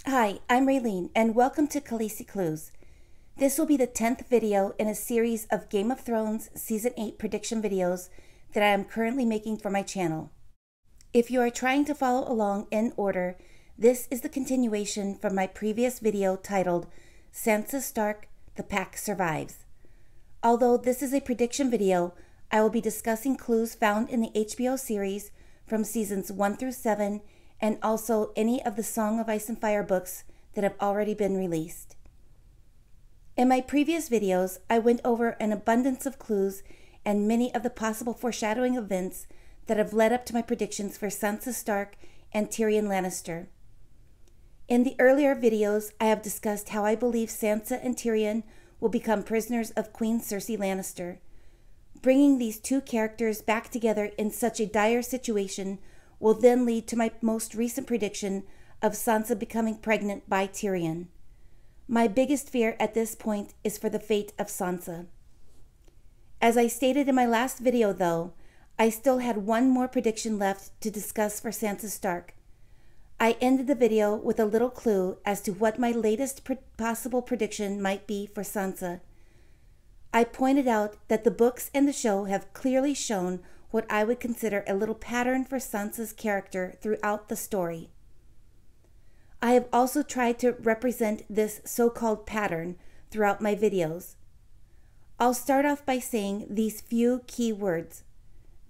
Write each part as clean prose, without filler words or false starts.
Hi, I'm Raylene, and welcome to Khaleesi Clues. This will be the 10th video in a series of Game of Thrones Season 8 prediction videos that I am currently making for my channel. If you are trying to follow along in order, this is the continuation from my previous video titled Sansa Stark, The Pack Survives. Although this is a prediction video, I will be discussing clues found in the HBO series from seasons 1 through 7 and also any of the Song of Ice and Fire books that have already been released. In my previous videos, I went over an abundance of clues and many of the possible foreshadowing events that have led up to my predictions for Sansa Stark and Tyrion Lannister. In the earlier videos, I have discussed how I believe Sansa and Tyrion will become prisoners of Queen Cersei Lannister. Bringing these two characters back together in such a dire situation will then lead to my most recent prediction of Sansa becoming pregnant by Tyrion. My biggest fear at this point is for the fate of Sansa. As I stated in my last video, though, I still had one more prediction left to discuss for Sansa Stark. I ended the video with a little clue as to what my latest possible prediction might be for Sansa. I pointed out that the books and the show have clearly shown what I would consider a little pattern for Sansa's character throughout the story. I have also tried to represent this so-called pattern throughout my videos. I'll start off by saying these few key words: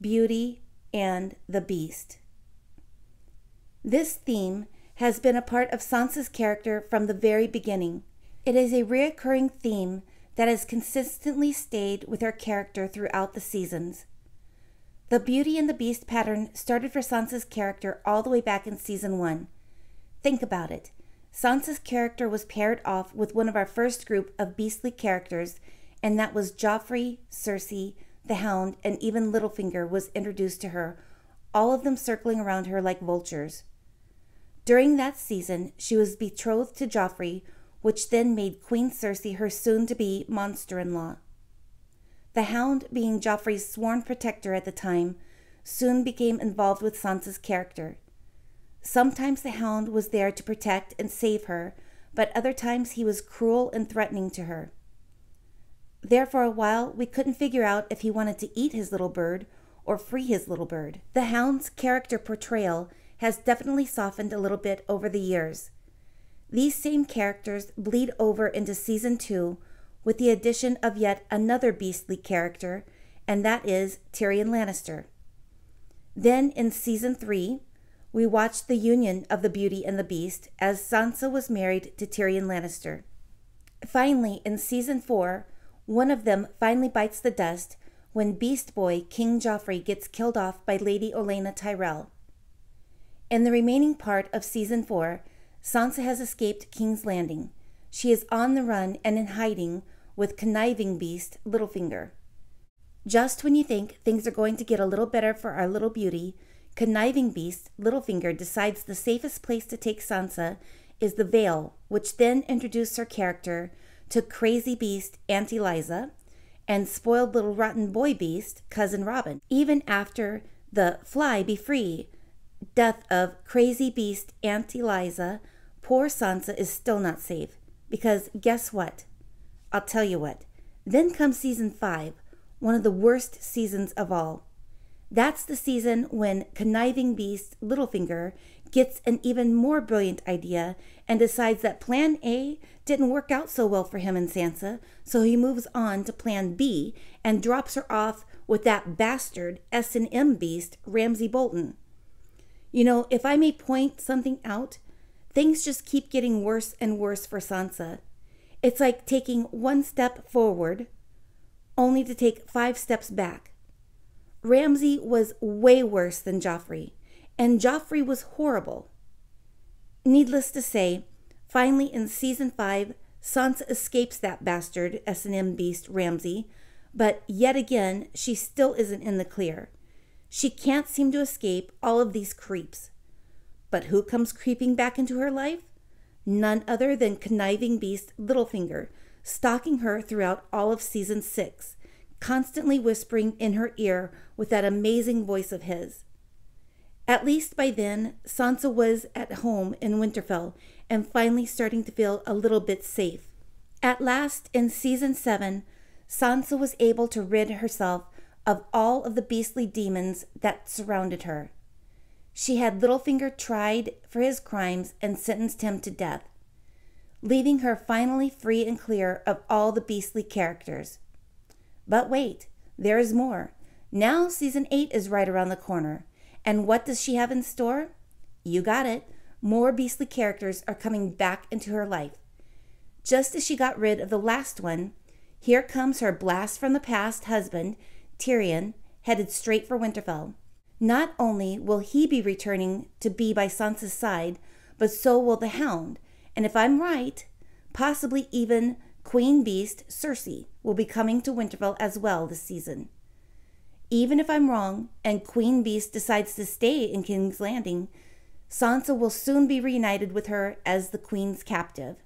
beauty and the beast. This theme has been a part of Sansa's character from the very beginning. It is a recurring theme that has consistently stayed with her character throughout the seasons. The Beauty and the Beast pattern started for Sansa's character all the way back in Season 1. Think about it. Sansa's character was paired off with one of our first group of beastly characters, and that was Joffrey, Cersei, the Hound, and even Littlefinger was introduced to her, all of them circling around her like vultures. During that season, she was betrothed to Joffrey, which then made Queen Cersei her soon-to-be monster-in-law. The Hound, being Joffrey's sworn protector at the time, soon became involved with Sansa's character. Sometimes the Hound was there to protect and save her, but other times he was cruel and threatening to her. There for a while, we couldn't figure out if he wanted to eat his little bird or free his little bird. The Hound's character portrayal has definitely softened a little bit over the years. These same characters bleed over into Season 2 with the addition of yet another beastly character, and that is Tyrion Lannister. Then in Season 3, we watched the union of the Beauty and the Beast as Sansa was married to Tyrion Lannister. Finally, in Season 4, one of them finally bites the dust when Beast Boy King Joffrey gets killed off by Lady Olenna Tyrell. In the remaining part of Season 4, Sansa has escaped King's Landing. She is on the run and in hiding with conniving beast Littlefinger. Just when you think things are going to get a little better for our little beauty, conniving beast Littlefinger decides the safest place to take Sansa is the Vale, which then introduced her character to crazy beast Aunt Eliza and spoiled little rotten boy beast Cousin Robin. Even after the fly be free death of crazy beast Aunt Eliza, poor Sansa is still not safe. Because guess what? I'll tell you what. Then comes Season 5, one of the worst seasons of all. That's the season when conniving beast Littlefinger gets an even more brilliant idea and decides that Plan A didn't work out so well for him and Sansa, so he moves on to Plan B and drops her off with that bastard S&M beast Ramsay Bolton. You know, if I may point something out, things just keep getting worse and worse for Sansa. It's like taking one step forward, only to take 5 steps back. Ramsay was way worse than Joffrey, and Joffrey was horrible. Needless to say, finally in Season 5, Sansa escapes that bastard S&M beast Ramsay, but yet again, she still isn't in the clear. She can't seem to escape all of these creeps. But who comes creeping back into her life? None other than conniving beast Littlefinger, stalking her throughout all of Season 6, constantly whispering in her ear with that amazing voice of his. At least by then, Sansa was at home in Winterfell and finally starting to feel a little bit safe. At last, in Season 7, Sansa was able to rid herself of all of the beastly demons that surrounded her. She had Littlefinger tried for his crimes and sentenced him to death, leaving her finally free and clear of all the beastly characters. But wait, there is more. Now Season 8 is right around the corner. And what does she have in store? You got it. More beastly characters are coming back into her life. Just as she got rid of the last one, here comes her blast from the past husband, Tyrion, headed straight for Winterfell. Not only will he be returning to be by Sansa's side, but so will the Hound. And if I'm right, possibly even Queen Beast Cersei will be coming to Winterfell as well this season. Even if I'm wrong and Queen Beast decides to stay in King's Landing, Sansa will soon be reunited with her as the Queen's captive.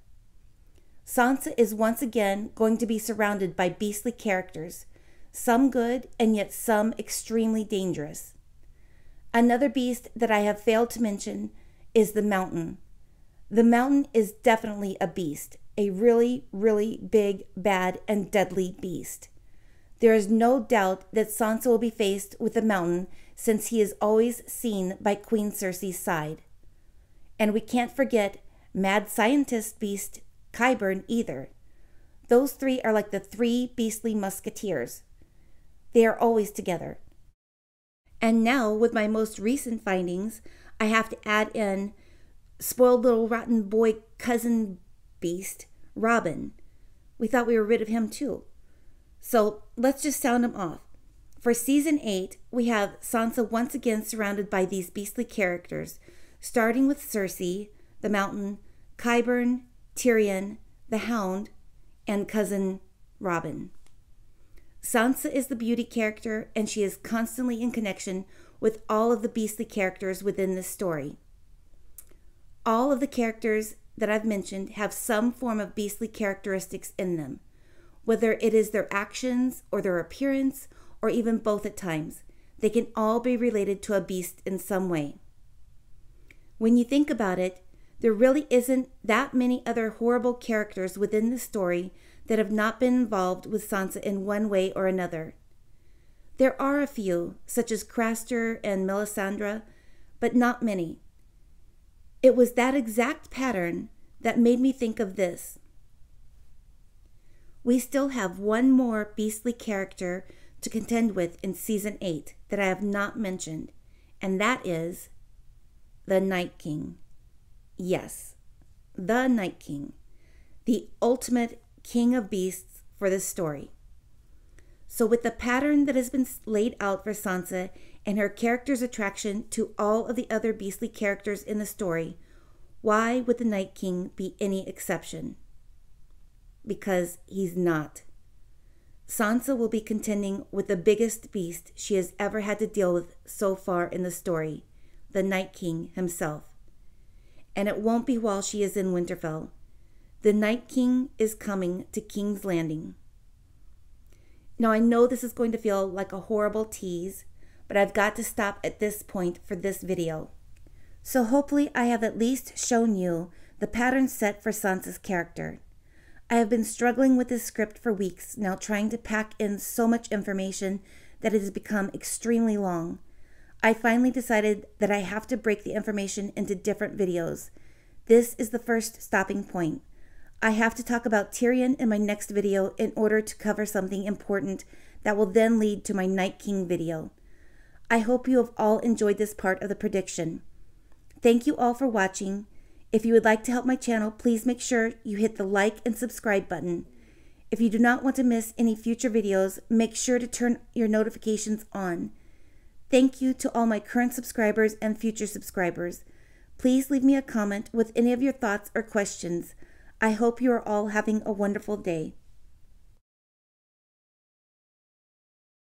Sansa is once again going to be surrounded by beastly characters, some good and yet some extremely dangerous. Another beast that I have failed to mention is the Mountain. The Mountain is definitely a beast, a really, really big, bad, and deadly beast. There is no doubt that Sansa will be faced with the Mountain since he is always seen by Queen Cersei's side. And we can't forget mad scientist beast Qyburn either. Those three are like the three beastly musketeers. They are always together. And now, with my most recent findings, I have to add in spoiled little rotten boy cousin beast, Robin. We thought we were rid of him too. So let's just sound him off. For Season 8, we have Sansa once again surrounded by these beastly characters, starting with Cersei, the Mountain, Qyburn, Tyrion, the Hound, and cousin Robin. Sansa is the beauty character, and she is constantly in connection with all of the beastly characters within this story. All of the characters that I've mentioned have some form of beastly characteristics in them, whether it is their actions or their appearance or even both at times. They can all be related to a beast in some way. When you think about it, there really isn't that many other horrible characters within the story that have not been involved with Sansa in one way or another. There are a few, such as Craster and Melisandre, but not many. It was that exact pattern that made me think of this. We still have one more beastly character to contend with in Season 8 that I have not mentioned, and that is the Night King. Yes, the Night King, the ultimate king of beasts for this story. So with the pattern that has been laid out for Sansa and her character's attraction to all of the other beastly characters in the story, why would the Night King be any exception? Because he's not. Sansa will be contending with the biggest beast she has ever had to deal with so far in the story, the Night King himself. And it won't be while she is in Winterfell. The Night King is coming to King's Landing. Now I know this is going to feel like a horrible tease, but I've got to stop at this point for this video. So hopefully I have at least shown you the pattern set for Sansa's character. I have been struggling with this script for weeks now, trying to pack in so much information that it has become extremely long. I finally decided that I have to break the information into different videos. This is the first stopping point. I have to talk about Tyrion in my next video in order to cover something important that will then lead to my Night King video. I hope you have all enjoyed this part of the prediction. Thank you all for watching. If you would like to help my channel, please make sure you hit the like and subscribe button. If you do not want to miss any future videos, make sure to turn your notifications on. Thank you to all my current subscribers and future subscribers. Please leave me a comment with any of your thoughts or questions. I hope you are all having a wonderful day.